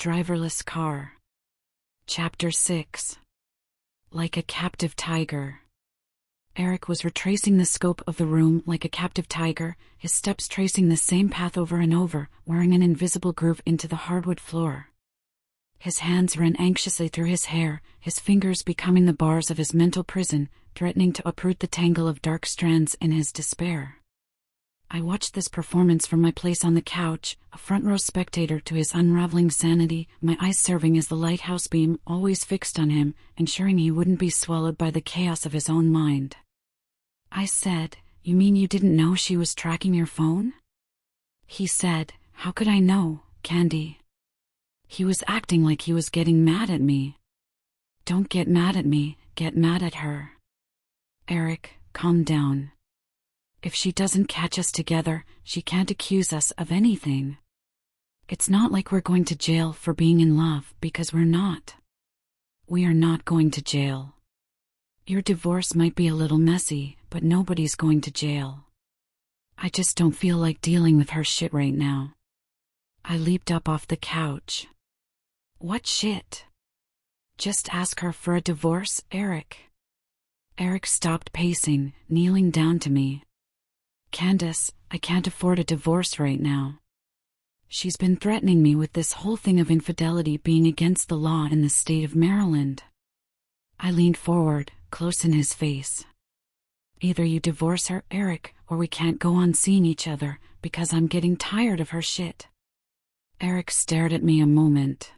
Driverless Car. Chapter 6. Like a captive tiger. Eric was retracing the scope of the room like a captive tiger, his steps tracing the same path over and over, wearing an invisible groove into the hardwood floor. His hands ran anxiously through his hair, his fingers becoming the bars of his mental prison, threatening to uproot the tangle of dark strands in his despair. I watched this performance from my place on the couch, a front-row spectator to his unraveling sanity, my eyes serving as the lighthouse beam always fixed on him, ensuring he wouldn't be swallowed by the chaos of his own mind. I said, "You mean you didn't know she was tracking your phone?" He said, "How could I know, Candy?" He was acting like he was getting mad at me. "Don't get mad at me, get mad at her." "Eric, calm down. If she doesn't catch us together, she can't accuse us of anything. It's not like we're going to jail for being in love, because we're not. We are not going to jail. Your divorce might be a little messy, but nobody's going to jail. I just don't feel like dealing with her shit right now." I leaped up off the couch. "What shit?" "Just ask her for a divorce, Eric." Eric stopped pacing, kneeling down to me. "Candace, I can't afford a divorce right now. She's been threatening me with this whole thing of infidelity being against the law in the state of Maryland." I leaned forward, close in his face. "Either you divorce her, Eric, or we can't go on seeing each other, because I'm getting tired of her shit." Eric stared at me a moment,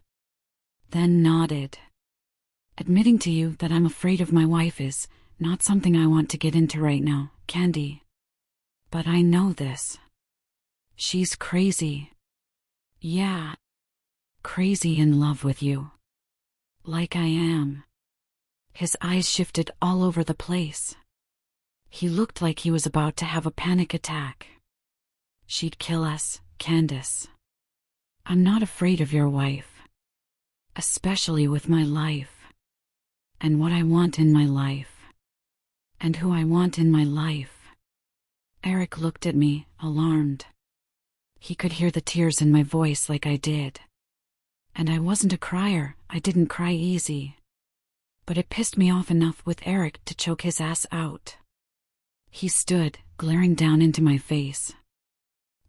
then nodded. "Admitting to you that I'm afraid of my wife is not something I want to get into right now, Candy. But I know this. She's crazy. Yeah. Crazy in love with you. Like I am." His eyes shifted all over the place. He looked like he was about to have a panic attack. "She'd kill us, Candace. I'm not afraid of your wife. Especially with my life. And what I want in my life. And who I want in my life." Eric looked at me, alarmed. He could hear the tears in my voice like I did. And I wasn't a crier, I didn't cry easy. But it pissed me off enough with Eric to choke his ass out. He stood, glaring down into my face.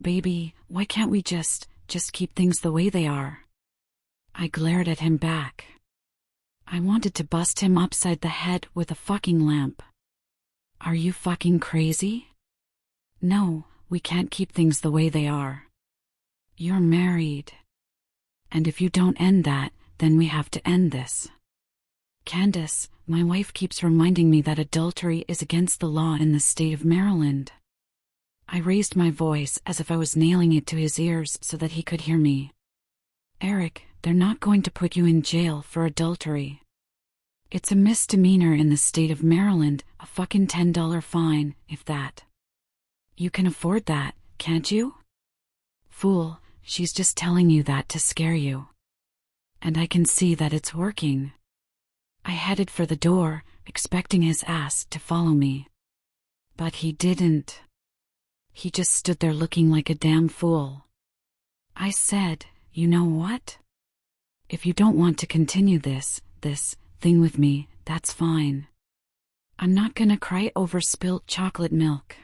"Baby, why can't we just keep things the way they are?" I glared at him back. I wanted to bust him upside the head with a fucking lamp. "Are you fucking crazy? No, we can't keep things the way they are. You're married. And if you don't end that, then we have to end this. Candace, my wife keeps reminding me that adultery is against the law in the state of Maryland." I raised my voice as if I was nailing it to his ears so that he could hear me. "Eric, they're not going to put you in jail for adultery. It's a misdemeanor in the state of Maryland, a fucking $10 fine, if that. You can afford that, can't you? Fool, she's just telling you that to scare you. And I can see that it's working." I headed for the door, expecting his ass to follow me. But he didn't. He just stood there looking like a damn fool. I said, "You know what? If you don't want to continue this thing with me, that's fine. I'm not gonna cry over spilt chocolate milk."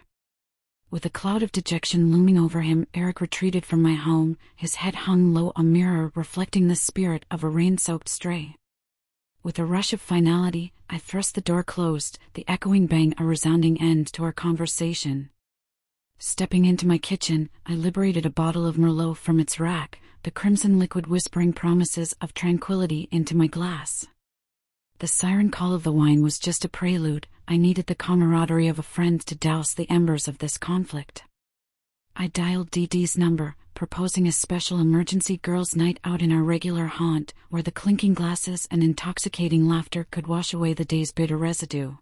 With a cloud of dejection looming over him, Eric retreated from my home, his head hung low, a mirror reflecting the spirit of a rain-soaked stray. With a rush of finality, I thrust the door closed, the echoing bang a resounding end to our conversation. Stepping into my kitchen, I liberated a bottle of Merlot from its rack, the crimson liquid whispering promises of tranquility into my glass. The siren call of the wine was just a prelude. I needed the camaraderie of a friend to douse the embers of this conflict. I dialed DD's number, proposing a special emergency girls' night out in our regular haunt, where the clinking glasses and intoxicating laughter could wash away the day's bitter residue.